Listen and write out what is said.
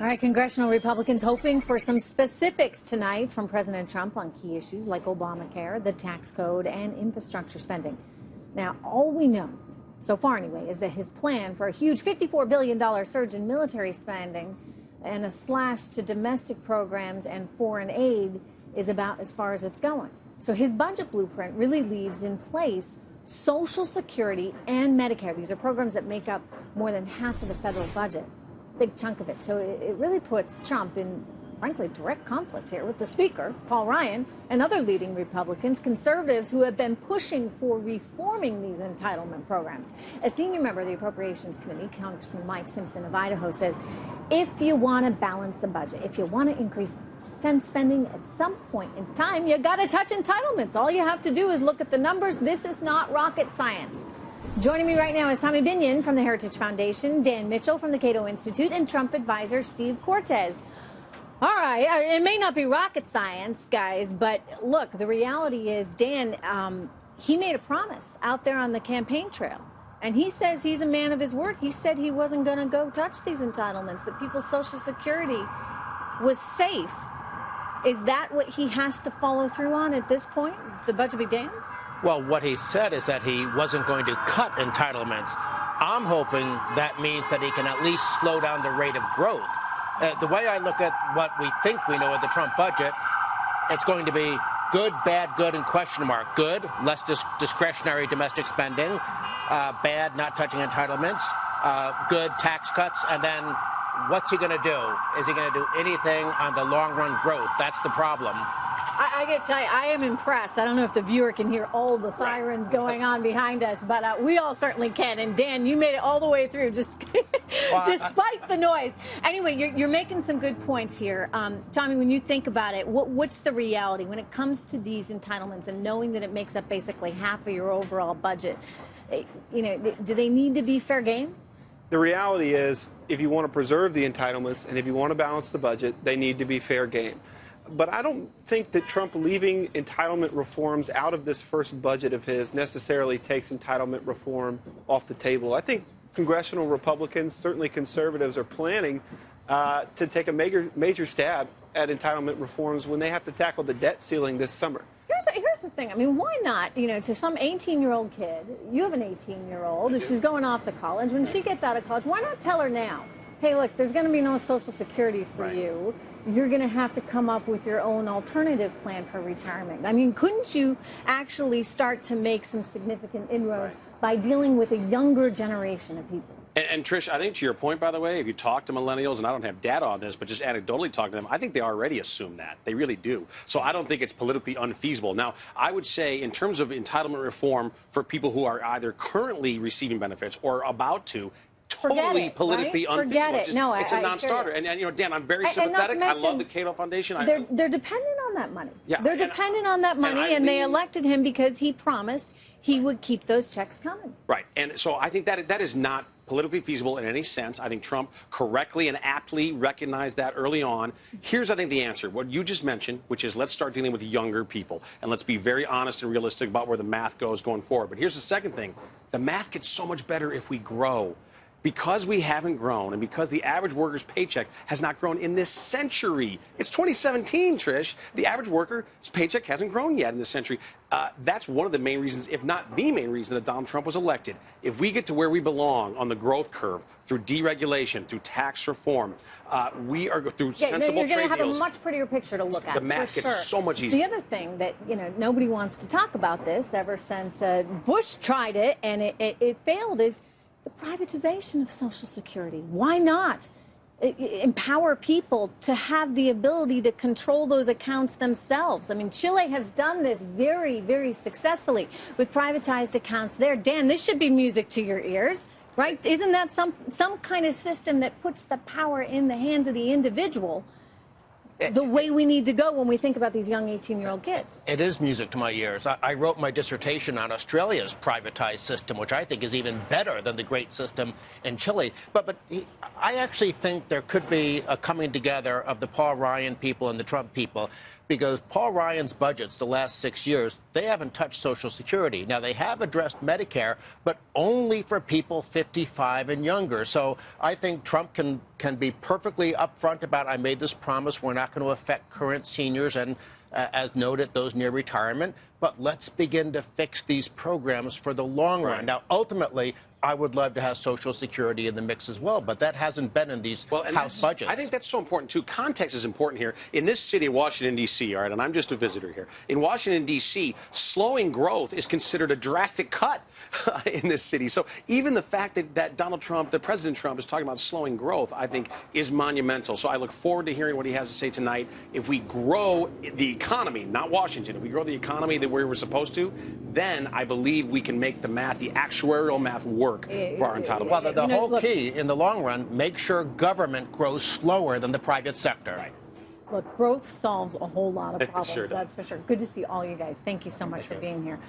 All right, congressional Republicans hoping for some specifics tonight from President Trump on key issues like Obamacare, the tax code, and infrastructure spending. Now, all we know, so far anyway, is that his plan for a huge $54 billion surge in military spending and a slash to domestic programs and foreign aid is about as far as it's going. So his budget blueprint really leaves in place Social Security and Medicare. These are programs that make up more than half of the federal budget. Big chunk of it. So it really puts Trump in, frankly, direct conflict here with the Speaker, Paul Ryan, and other leading Republicans, conservatives who have been pushing for reforming these entitlement programs. A senior member of the Appropriations Committee, Congressman Mike Simpson of Idaho, says if you want to balance the budget, if you want to increase defense spending at some point in time, you got to touch entitlements. All you have to do is look at the numbers. This is not rocket science. Joining me right now is Tommy Binion from the Heritage Foundation, Dan Mitchell from the Cato Institute, and Trump advisor Steve Cortes. All right, it may not be rocket science, guys, but look, the reality is, Dan, he made a promise out there on the campaign trail, and he says he's a man of his word. He said he wasn't going to go touch these entitlements, that people's Social Security was safe. Is that what he has to follow through on at this point? The budget be damned? Well, what he said is that he wasn't going to cut entitlements. I'm hoping that means that he can at least slow down the rate of growth. The way I look at what we think we know of the Trump budget, it's going to be good, bad, good, and question mark. Good, less discretionary domestic spending. Bad, not touching entitlements. Good, tax cuts. And then what's he going to do? Is he going to do anything on the long-run growth? That's the problem. I got to tell you, I am impressed. I don't know if the viewer can hear all the sirens going on behind us, but we all certainly can. And Dan, you made it all the way through, just despite the noise. Anyway, you're making some good points here. Tommy, when you think about it, what's the reality when it comes to these entitlements and knowing that it makes up basically half of your overall budget? You know, do they need to be fair game? The reality is, if you want to preserve the entitlements and if you want to balance the budget, they need to be fair game. But I don't think that Trump leaving entitlement reforms out of this first budget of his necessarily takes entitlement reform off the table. I think congressional Republicans, certainly conservatives, are planning to take a major stab at entitlement reforms when they have to tackle the debt ceiling this summer. Here's the thing. I mean, why not, you know, to some 18-year-old kid, you have an 18-year-old, she's going off to college. When she gets out of college, why not tell her now, hey, look, there's going to be no Social Security for you. You're going to have to come up with your own alternative plan for retirement. I mean, couldn't you actually start to make some significant inroads by dealing with a younger generation of people? And Trish, I think to your point, by the way, if you talk to millennials, and I don't have data on this, but just anecdotally talk to them, I think they already assume that. They really do. So I don't think it's politically unfeasible. Now, I would say in terms of entitlement reform for people who are either currently receiving benefits or about to, totally politically unfeasible. Forget it. No, it's a non-starter. And, you know, Dan, I'm very sympathetic. I love the Cato Foundation. They're dependent on that money. Yeah, they're dependent on that money, and they elected him because he promised he would keep those checks coming. Right. And so I think that is not politically feasible in any sense. I think Trump correctly and aptly recognized that early on. Here's, I think, the answer. What you just mentioned, which is let's start dealing with younger people, and let's be very honest and realistic about where the math goes going forward. But here's the second thing. The math gets so much better if we grow. Because we haven't grown, and because the average worker's paycheck has not grown in this century. It's 2017, Trish. The average worker's paycheck hasn't grown yet in this century. That's one of the main reasons, if not the main reason, that Donald Trump was elected. If we get to where we belong on the growth curve, through deregulation, through tax reform, we are through sensible trade deals. You're going to have a much prettier picture to look at. The math gets so much easier. The other thing that, you know, nobody wants to talk about this ever since Bush tried it and it failed is the privatization of Social Security. Why not empower people to have the ability to control those accounts themselves? I mean, Chile has done this very, very successfully with privatized accounts there. Dan, this should be music to your ears, right? Isn't that some kind of system that puts the power in the hands of the individual the way we need to go when we think about these young 18-year-old kids? It is music to my ears. I wrote my dissertation on Australia's privatized system, which I think is even better than the great system in Chile. But I actually think there could be a coming together of the Paul Ryan people and the Trump people. because Paul Ryan's budgets the last 6 years, they haven't touched Social Security. Now, they have addressed Medicare, but only for people 55 and younger. So I think Trump can be perfectly upfront about, I made this promise, we're not going to affect current seniors and, as noted, those near retirement, but let's begin to fix these programs for the long run. Now, ultimately, I would love to have Social Security in the mix as well, but that hasn't been in these House budgets. I think that's so important, too. Context is important here. In this city, Washington, D.C., all right, and I'm just a visitor here. In Washington, D.C., slowing growth is considered a drastic cut in this city. So even the fact that Donald Trump, that President Trump, is talking about slowing growth, I think, is monumental. So I look forward to hearing what he has to say tonight. If we grow the economy, not Washington, if we grow the economy that we were supposed to, then I believe we can make the math, the actuarial math, work for our entitlements. Well, the whole key in the long run, make sure government grows slower than the private sector. Right. Look, growth solves a whole lot of It problems, sure does. that's for sure. Good to see all you guys. Thank you so much for being here.